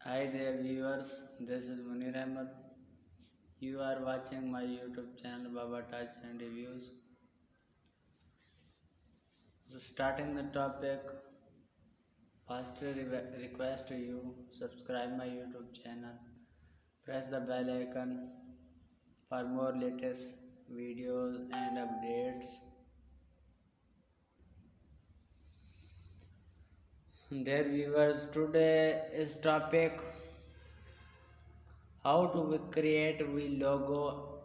Hi there viewers, this is Munir Ahmed. You are watching my YouTube channel Baba Touch and Reviews. So starting the topic, first request to you, subscribe my YouTube channel, press the bell icon for more latest videos and updates. Dear viewers, today is topic how to create we logo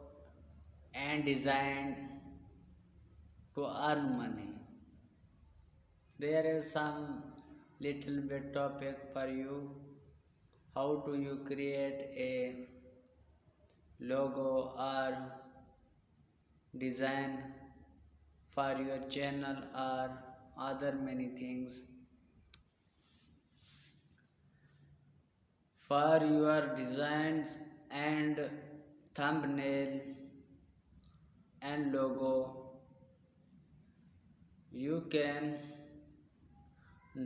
and design to earn money. There is some little bit topic for you. How do you create a logo or design for your channel or other many things? For your designs and thumbnail and logo, you can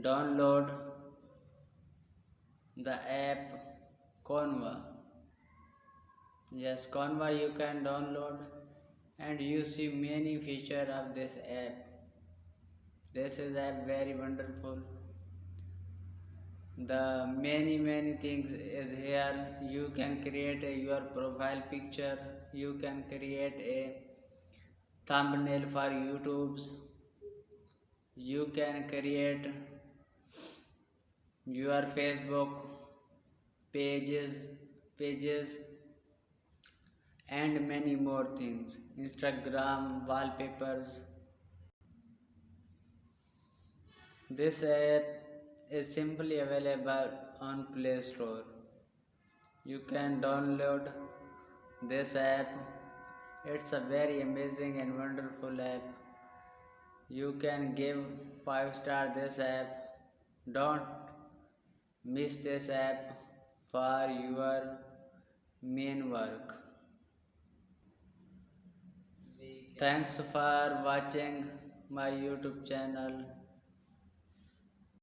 download the app Canva. Yes, Canva you can download and you see many features of this app. This is app very wonderful. The many things is here. You can create your profile picture. You can create a thumbnail for YouTube's. You can create your Facebook pages and many more things. Instagram wallpapers. This app is simply available on Play Store. You can download this app. It's a very amazing and wonderful app. You can give 5-star this app. Don't miss this app for your main work. Thanks for watching my YouTube channel.